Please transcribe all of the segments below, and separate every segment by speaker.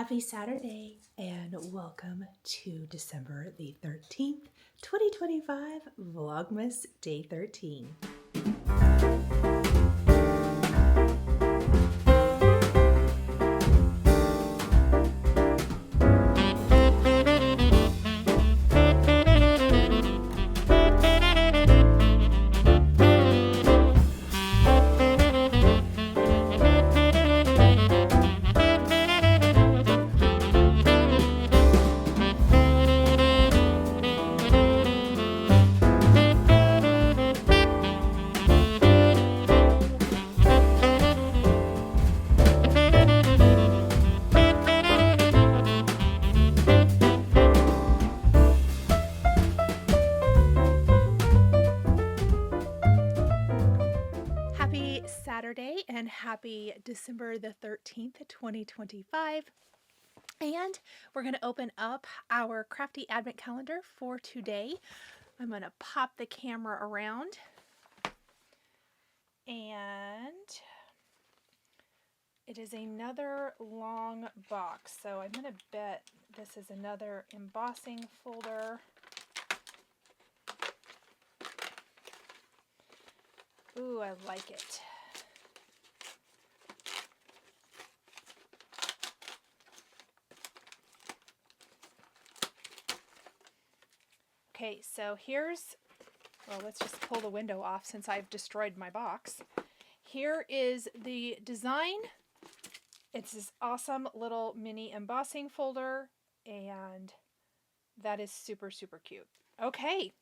Speaker 1: Happy Saturday and welcome to December the 13th, 2025 Vlogmas Day 13. Saturday and happy December the 13th, 2025. And we're going to open up our crafty advent calendar for today. I'm going to pop the camera around and it is another long box. So I'm going to bet this is another embossing folder. Ooh, I like it. Okay, so here's, well, let's just pull the window off since I've destroyed my box. Here is the design. It's this awesome little mini embossing folder, and that is super, super cute. Okay.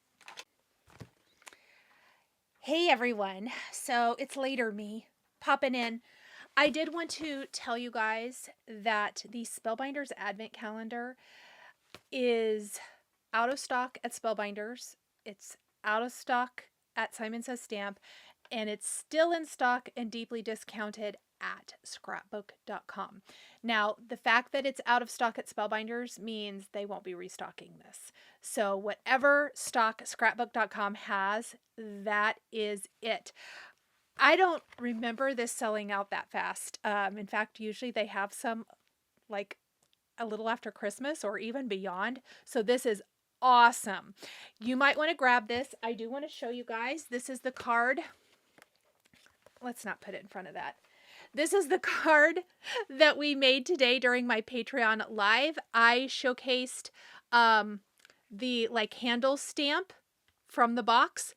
Speaker 1: Hey everyone, so it's later me popping in. I did want to tell you guys that the Spellbinders Advent Calendar is out of stock at Spellbinders. It's out of stock at Simon Says Stamp, and it's still in stock and deeply discounted at scrapbook.com. Now, the fact that it's out of stock at Spellbinders means they won't be restocking this. So whatever stock scrapbook.com has, that is it. I don't remember this selling out that fast. In fact, usually they have some like a little after Christmas or even beyond. So this is awesome. You might want to grab this. I do want to show you guys. This is the card. Let's not put it in front of that. This is the card that we made today during my Patreon live. I showcased the like handle stamp from the box,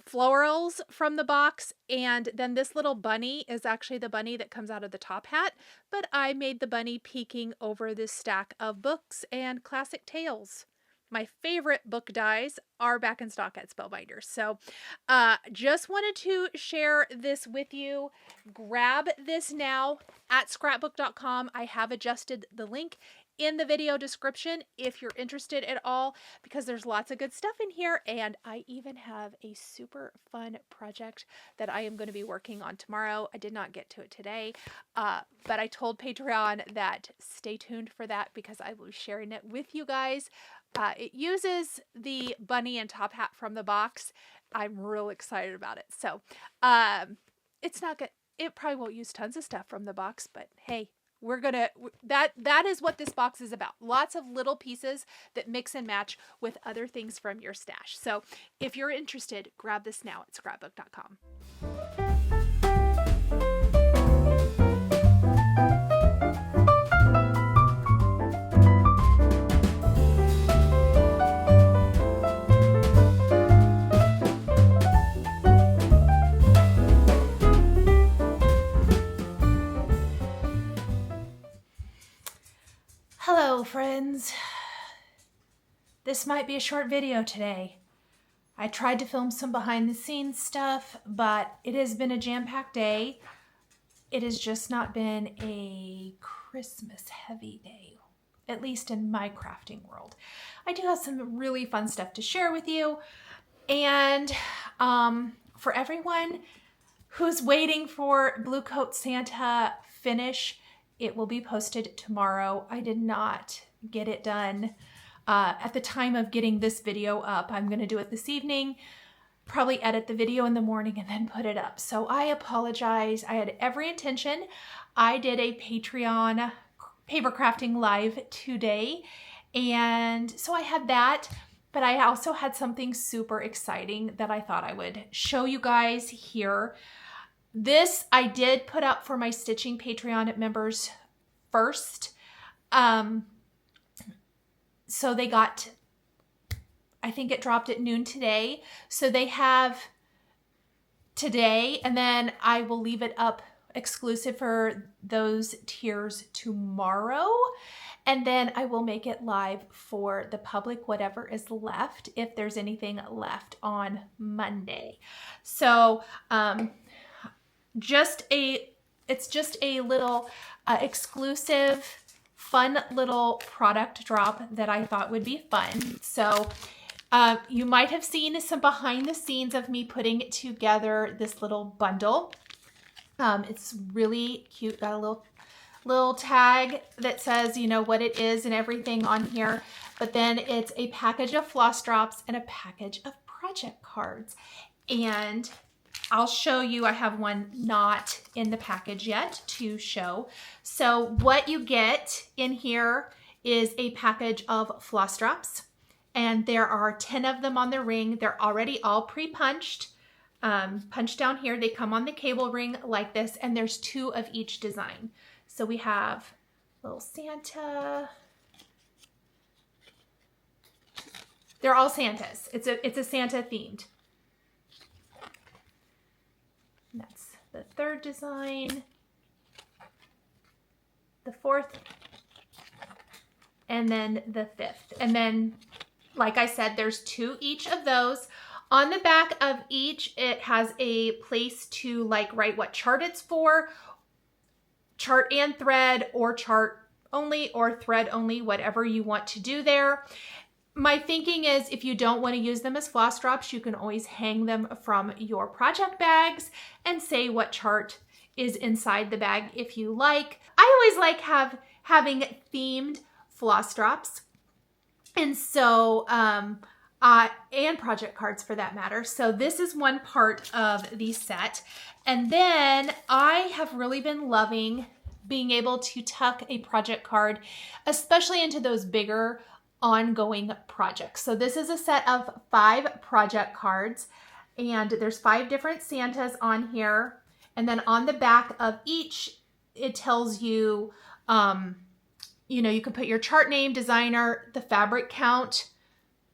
Speaker 1: florals from the box, and then this little bunny is actually the bunny that comes out of the top hat, but I made the bunny peeking over this stack of books and classic tales. My favorite book dies are back in stock at Spellbinders. So just wanted to share this with you. Grab this now at scrapbook.com. I have adjusted the link in the video description if you're interested at all, because there's lots of good stuff in here, and I even have a super fun project that I am going to be working on tomorrow. I did not get to it today, but I told Patreon that stay tuned for that because I will be sharing it with you guys. It uses the bunny and top hat from the box. I'm real excited about it. So it's not good. It probably won't use tons of stuff from the box, but hey, we're gonna, that is what this box is about. Lots of little pieces that mix and match with other things from your stash. So if you're interested, grab this now at scrapbook.com. Hello friends, this might be a short video today. I tried to film some behind the scenes stuff, but it has been a jam-packed day. It has just not been a Christmas heavy day, at least in my crafting world. I do have some really fun stuff to share with you, and for everyone who's waiting for Blue Coat Santa finish, it will be posted tomorrow. I did not get it done at the time of getting this video up. I'm going to do it this evening, probably edit the video in the morning and then put it up. So I apologize. I had every intention. I did a Patreon paper crafting live today. And so I had that, but I also had something super exciting that I thought I would show you guys here. This I did put up for my stitching Patreon members first. So they got, I think it dropped at noon today. So they have today, and then I will leave it up exclusive for those tiers tomorrow. And then I will make it live for the public, whatever is left, if there's anything left on Monday. So it's just a little exclusive, fun little product drop that I thought would be fun. So you might have seen some behind the scenes of me putting together this little bundle. It's really cute. Got a little tag that says, you know, what it is and everything on here. But then it's a package of floss drops and a package of project cards. And I'll show you, I have one not in the package yet to show. So what you get in here is a package of floss drops. And there are 10 of them on the ring. They're already all pre-punched. Punched down here. They come on the cable ring like this, and there's 2 of each design. So we have little Santa. They're all Santas. It's a Santa themed. And that's the 3rd design, the 4th, and then the 5th. And then, like I said, there's 2 each of those. On the back of each, it has a place to like write what chart it's for, chart and thread, or chart only or thread only, whatever you want to do there. My thinking is if you don't want to use them as floss drops, you can always hang them from your project bags and say what chart is inside the bag if you like. I always like having themed floss drops. And so, and project cards for that matter. So this is one part of the set. And then I have really been loving being able to tuck a project card, especially into those bigger ongoing projects. So this is a set of 5 project cards, and there's 5 different Santas on here. And then on the back of each, it tells you, you know, you can put your chart name, designer, the fabric count,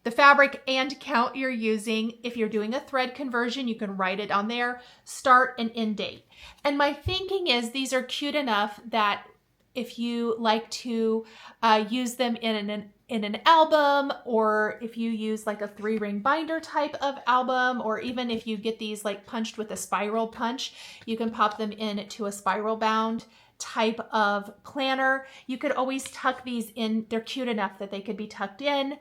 Speaker 1: the fabric and count you're using. If you're doing a thread conversion, you can write it on there, start and end date. And my thinking is these are cute enough that if you like to use them in an album, or if you use like a 3-ring binder type of album, or even if you get these like punched with a spiral punch, you can pop them into a spiral bound type of planner. You could always tuck these in. They're cute enough that they could be tucked in.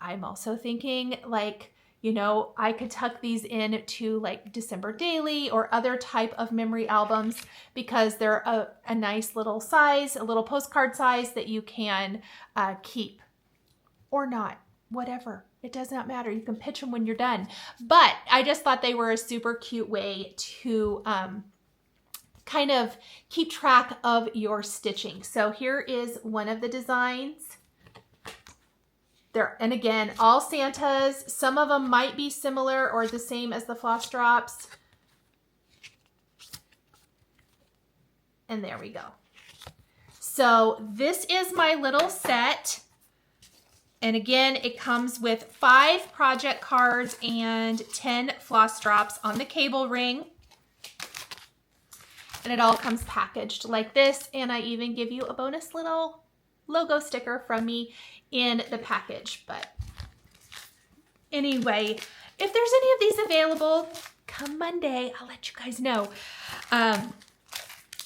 Speaker 1: I'm also thinking like, you know, I could tuck these in to like December Daily or other type of memory albums, because they're a nice little size, a little postcard size that you can keep or not, whatever. It does not matter. You can pitch them when you're done. But I just thought they were a super cute way to kind of keep track of your stitching. So here is one of the designs. And again, all Santas. Some of them might be similar or the same as the floss drops. And there we go. So this is my little set. And again, it comes with 5 project cards and 10 floss drops on the cable ring. And it all comes packaged like this. And I even give you a bonus little logo sticker from me in the package. But anyway, if there's any of these available, come Monday, I'll let you guys know.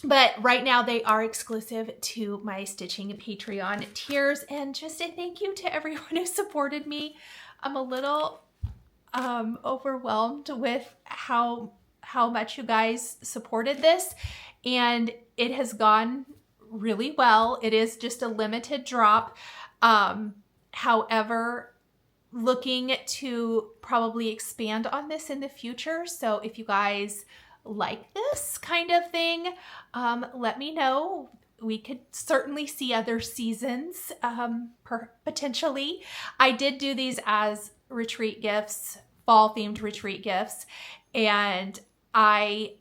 Speaker 1: But right now they are exclusive to my Stitching Patreon tiers. And just a thank you to everyone who supported me. I'm a little overwhelmed with how much you guys supported this, and it has gone really well. It is just a limited drop. However, looking to probably expand on this in the future. So if you guys like this kind of thing, let me know. we could certainly see other seasons, potentially. I did do these as retreat gifts, fall themed retreat gifts. And I,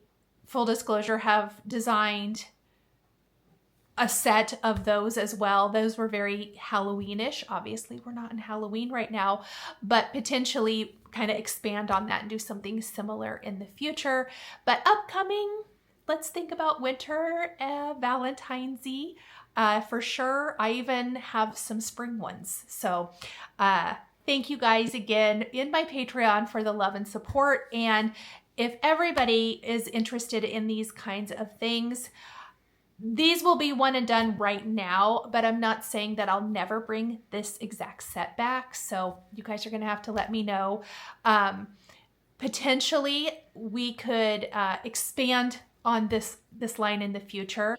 Speaker 1: full disclosure, have designed a set of those as well. Those were very Halloweenish. Obviously, we're not in Halloween right now, but potentially kind of expand on that and do something similar in the future. But upcoming, let's think about winter, Valentine's-y for sure. I even have some spring ones. So thank you guys again in my Patreon for the love and support. And if everybody is interested in these kinds of things, these will be one and done right now, but I'm not saying that I'll never bring this exact set back. So you guys are going to have to let me know. Potentially we could expand on this line in the future.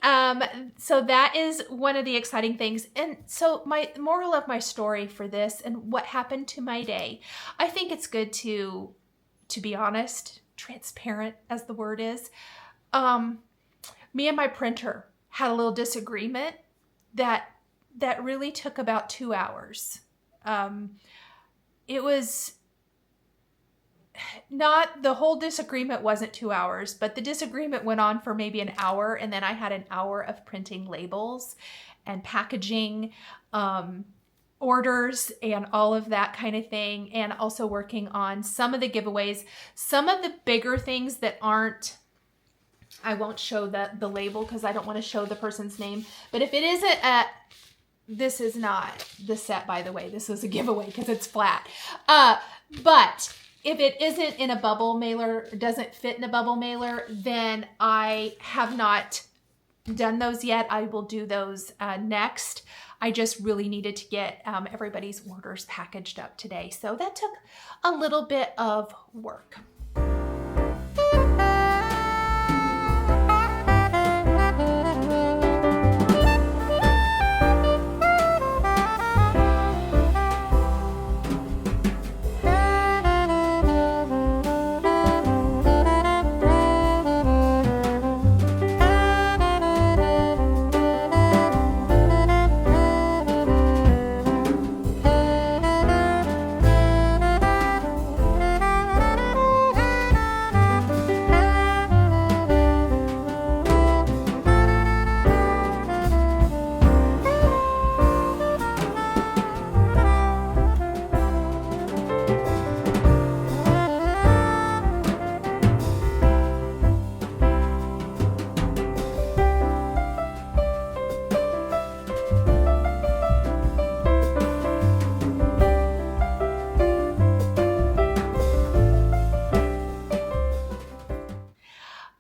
Speaker 1: So that is one of the exciting things. And so my moral of my story for this and what happened to my day, I think it's good to be honest, transparent as the word is. Me and my printer had a little disagreement that really took about 2 hours. It was not, the whole disagreement wasn't 2 hours, but the disagreement went on for maybe an hour, and then I had an hour of printing labels and packaging, orders and all of that kind of thing, and also working on some of the giveaways, some of the bigger things that aren't, I won't show the label because I don't want to show the person's name. But if it isn't this is not the set, by the way. This is a giveaway because it's flat. But if it isn't in a bubble mailer, doesn't fit in a bubble mailer, then I have not done those yet. I will do those next. I just really needed to get everybody's orders packaged up today. So that took a little bit of work.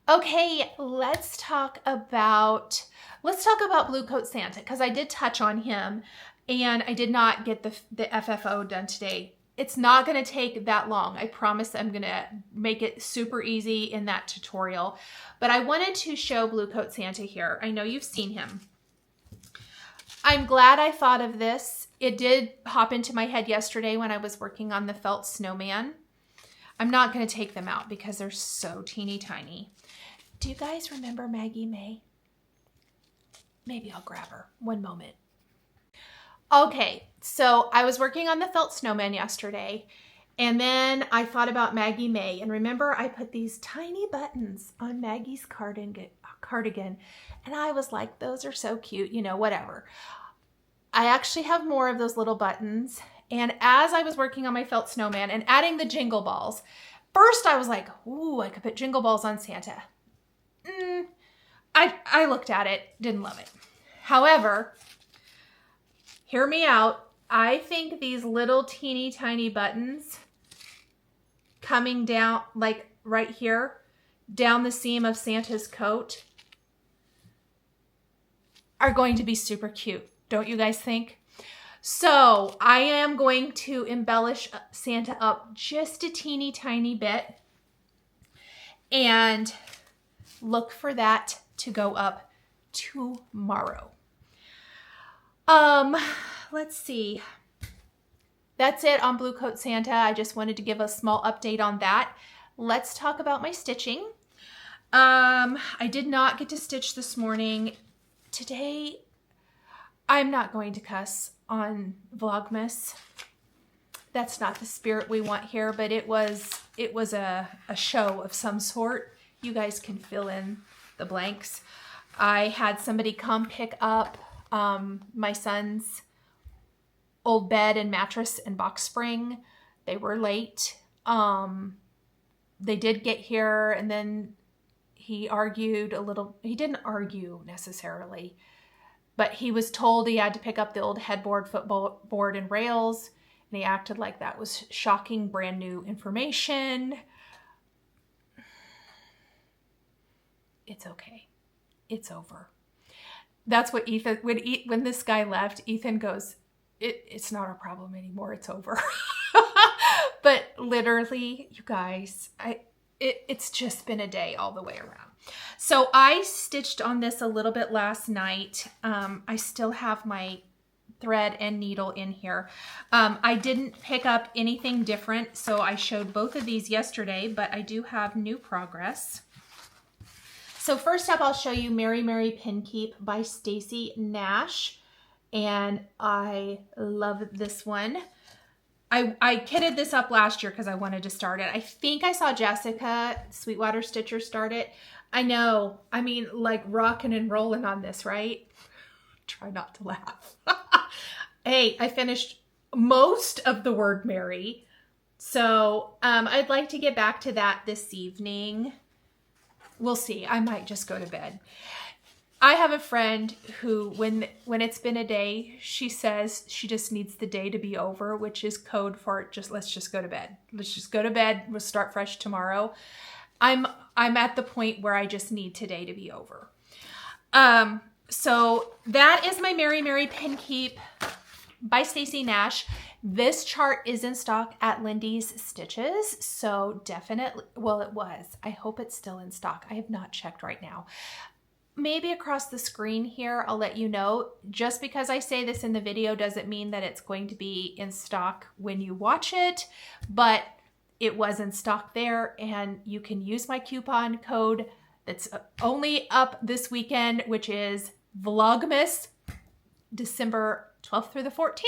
Speaker 1: Okay, let's talk about Blue Coat Santa, because I did touch on him and I did not get the FFO done today. It's not going to take that long. I promise I'm going to make it super easy in that tutorial. But I wanted to show Blue Coat Santa here. I know you've seen him. I'm glad I thought of this. It did hop into my head yesterday when I was working on the felt snowman. I'm not going to take them out because they're so teeny tiny. Do you guys remember Maggie May? Maybe I'll grab her. One moment. Okay, so I was working on the felt snowman yesterday, and then I thought about Maggie May. And remember, I put these tiny buttons on Maggie's cardigan, and I was like, those are so cute, you know, whatever. I actually have more of those little buttons. And as I was working on my felt snowman and adding the jingle balls, first I was like, ooh, I could put jingle balls on Santa. I looked at it, didn't love it. However, hear me out. I think these little teeny tiny buttons coming down, like right here, down the seam of Santa's coat are going to be super cute. Don't you guys think? So I am going to embellish Santa up just a teeny tiny bit, and look for that to go up tomorrow. Let's see. That's it on Blue Coat Santa. I just wanted to give a small update on that. Let's talk about my stitching. I did not get to stitch this morning. today I'm not going to cuss on Vlogmas. That's not the spirit we want here, but it was a show of some sort. You guys can fill in the blanks. I had somebody come pick up my son's old bed and mattress and box spring. They were late. They did get here, and then he argued a little. He didn't argue necessarily, but he was told he had to pick up the old headboard, footboard, and rails, and he acted like that was shocking, brand new information. It's okay. It's over. That's what Ethan, when this guy left, Ethan goes, it's not our problem anymore. It's over. But literally, you guys, it's just been a day all the way around. So I stitched on this a little bit last night. I still have my thread and needle in here. I didn't pick up anything different, so I showed both of these yesterday, but I do have new progress. So first up, I'll show you Merry Merry Pin Keep by Stacy Nash, and I love this one. I kitted this up last year because I wanted to start it. I think I saw Jessica Sweetwater Stitcher start it. I know, I mean, like rocking and rolling on this, right? Try not to laugh. Hey, I finished most of the word Merry. So I'd like to get back to that this evening. We'll see. I might just go to bed. I have a friend who, when it's been a day, she says she just needs the day to be over, which is code for let's just go to bed. Let's just go to bed. We'll start fresh tomorrow. I'm at the point where I just need today to be over. So that is my Merry Merry Pin Keep by Stacy Nash. This chart is in stock at Lindy's Stitches, so definitely, well, it was. I hope it's still in stock. I have not checked right now. Maybe across the screen here, I'll let you know. Just because I say this in the video doesn't mean that it's going to be in stock when you watch it, but it was in stock there, and you can use my coupon code that's only up this weekend, which is Vlogmas, December 12th through the 14th.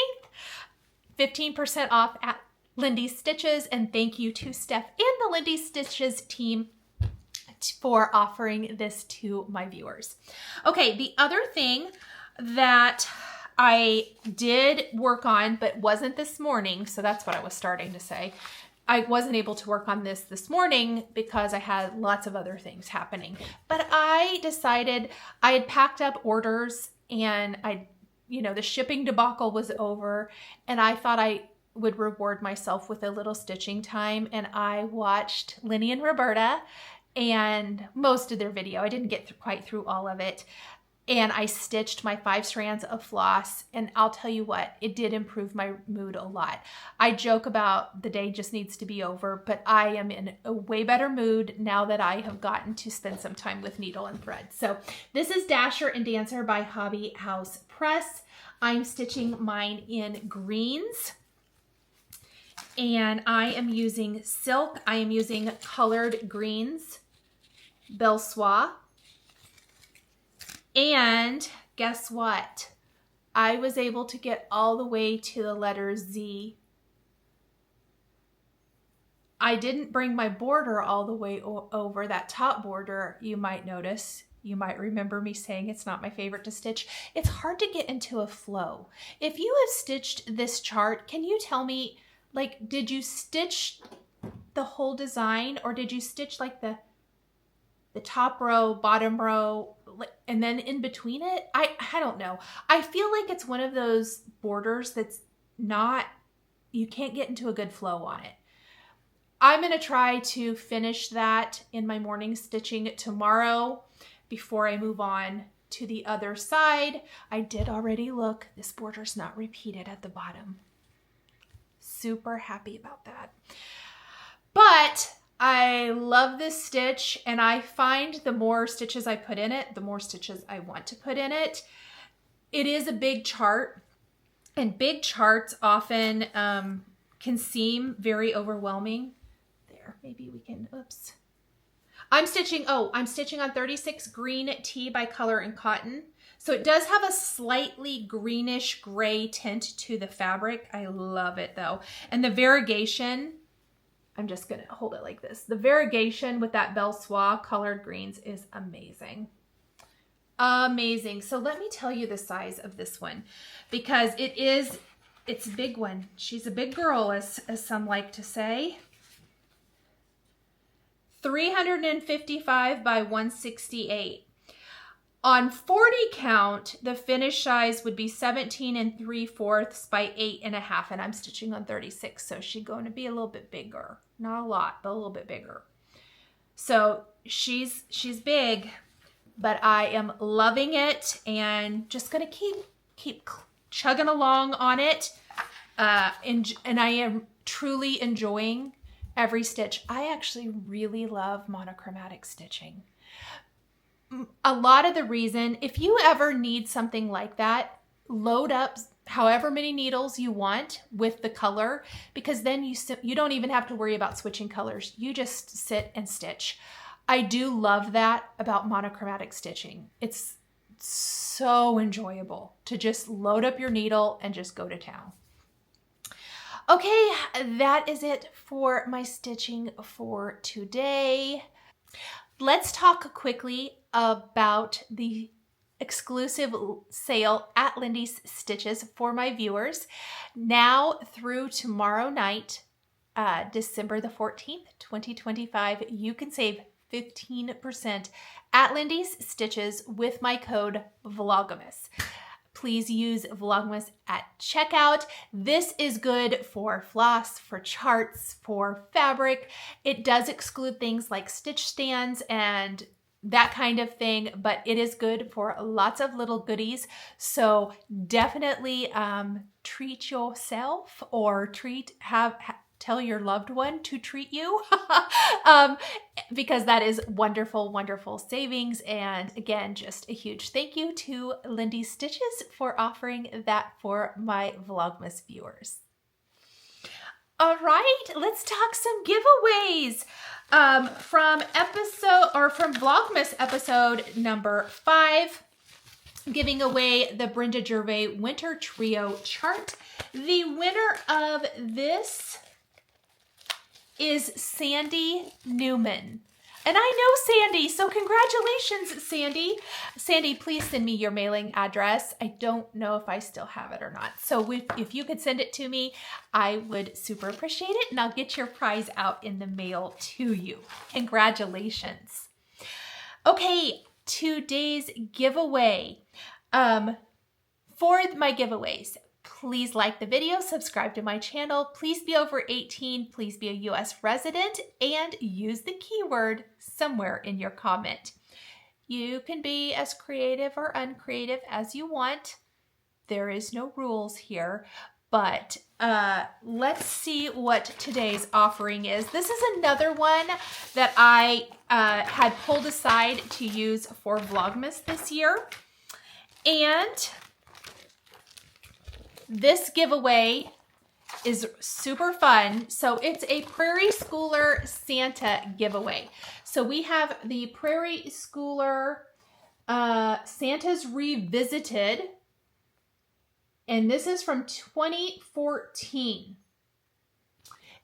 Speaker 1: 15% off at Lindy's Stitches, and thank you to Steph and the Lindy's Stitches team for offering this to my viewers. Okay, the other thing that I did work on, but wasn't this morning, so that's what I was starting to say. I wasn't able to work on this morning because I had lots of other things happening. But I decided I had packed up orders, and the shipping debacle was over, and I thought I would reward myself with a little stitching time, and I watched Lenny and Roberta and most of their video. I didn't get quite through all of it, and I stitched my 5 strands of floss, and I'll tell you what, it did improve my mood a lot. I joke about the day just needs to be over, but I am in a way better mood now that I have gotten to spend some time with needle and thread. So this is Dasher and Dancer by Hobby House Press. I'm stitching mine in greens, and I am using silk. I am using colored greens, Belle Soie. And guess what? I was able to get all the way to the letter Z. I didn't bring my border all the way over, that top border, you might notice. You might remember me saying it's not my favorite to stitch. It's hard to get into a flow. If you have stitched this chart, can you tell me, like, did you stitch the whole design, or did you stitch like the top row, bottom row, and then in between it? I don't know. I feel like it's one of those borders that's not, you can't get into a good flow on it. I'm going to try to finish that in my morning stitching tomorrow before I move on to the other side. I did already look. This border's not repeated at the bottom. Super happy about that. But I love this stitch, and I find the more stitches I put in it, the more stitches I want to put in it. It is a big chart, and big charts often can seem very overwhelming. There, maybe we can, oops. I'm stitching on 36 green tee by Color and Cotton. So it does have a slightly greenish gray tint to the fabric. I love it though. And the variegation, I'm just gonna hold it like this. The variegation with that Belle Soie colored greens is amazing. Amazing. So let me tell you the size of this one, because it's a big one. She's a big girl, as some like to say. 355 by 168. On 40 count, the finish size would be 17 3/4 by 8.5, and I'm stitching on 36, so she's going to be a little bit bigger. Not a lot, but a little bit bigger. So she's big, but I am loving it, and just gonna keep chugging along on it, and I am truly enjoying every stitch. I actually really love monochromatic stitching. A lot of the reason, if you ever need something like that, load up however many needles you want with the color, because then you don't even have to worry about switching colors. You just sit and stitch. I do love that about monochromatic stitching. It's so enjoyable to just load up your needle and just go to town. Okay, that is it for my stitching for today. Let's talk quickly about the exclusive sale at Lindy's Stitches for my viewers. Now through tomorrow night, December the 14th, 2025, you can save 15% at Lindy's Stitches with my code Vlogmas. Please use Vlogmas at checkout. This is good for floss, for charts, for fabric. It does exclude things like stitch stands and that kind of thing, but it is good for lots of little goodies. So definitely treat yourself, or tell your loved one to treat you, because that is wonderful, wonderful savings. And again, just a huge thank you to Lindy's Stitches for offering that for my Vlogmas viewers. All right, let's talk some giveaways from Vlogmas episode number 5. Giving away the Brenda Gervais Winter Trio chart. The winner of this is Sandy Newman. And I know Sandy, so congratulations, Sandy. Sandy, please send me your mailing address. I don't know if I still have it or not. So if you could send it to me, I would super appreciate it, and I'll get your prize out in the mail to you. Congratulations. Okay, today's giveaway. For my giveaways, please like the video, subscribe to my channel, please be over 18, please be a US resident, and use the keyword somewhere in your comment. You can be as creative or uncreative as you want. There is no rules here, but let's see what today's offering is. This is another one that I had pulled aside to use for Vlogmas this year. And this giveaway is super fun. So it's a Prairie Schooler Santa giveaway. So we have the Prairie Schooler Santa's Revisited. And this is from 2014.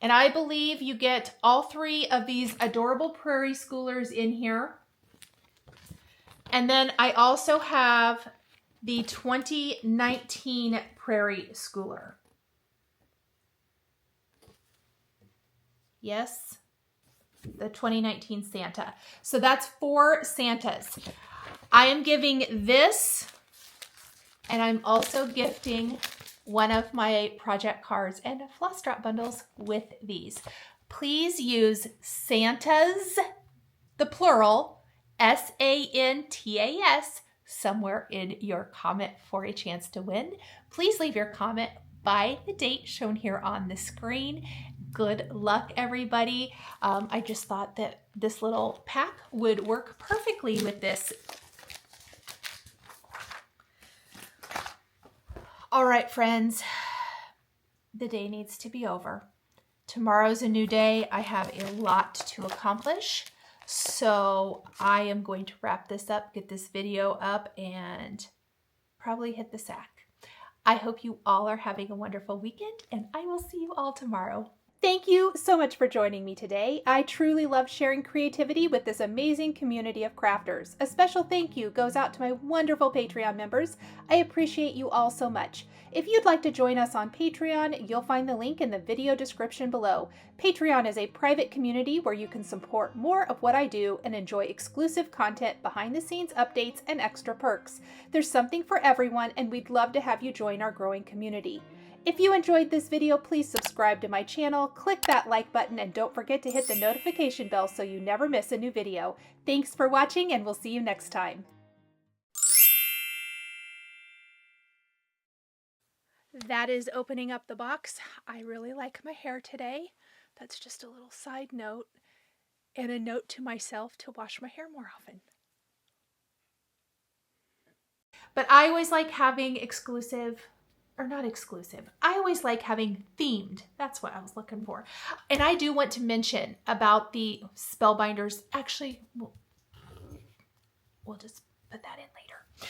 Speaker 1: And I believe you get all 3 of these adorable Prairie Schoolers in here. And then I also have the 2019 Prairie Schooler. Yes, the 2019 Santa. So that's 4 Santas. I am giving this, and I'm also gifting one of my project cards and floss drop bundles with these. Please use Santas, the plural, SANTAS, somewhere in your comment for a chance to win. Please leave your comment by the date shown here on the screen. Good luck, everybody. I just thought that this little pack would work perfectly with this. All right, friends, the day needs to be over. Tomorrow's a new day. I have a lot to accomplish. So I am going to wrap this up, get this video up, and probably hit the sack. I hope you all are having a wonderful weekend, and I will see you all tomorrow. Thank you so much for joining me today. I truly love sharing creativity with this amazing community of crafters. A special thank you goes out to my wonderful Patreon members. I appreciate you all so much. If you'd like to join us on Patreon, you'll find the link in the video description below. Patreon is a private community where you can support more of what I do and enjoy exclusive content, behind the scenes updates, and extra perks. There's something for everyone, and we'd love to have you join our growing community. If you enjoyed this video, please subscribe to my channel, click that like button, and don't forget to hit the notification bell so you never miss a new video. Thanks for watching, and we'll see you next time. That is opening up the box. I really like my hair today. That's just a little side note, and a note to myself to wash my hair more often. But I always like having I always like having themed. That's what I was looking for. And I do want to mention about the Spellbinders. Actually, we'll just put that in later.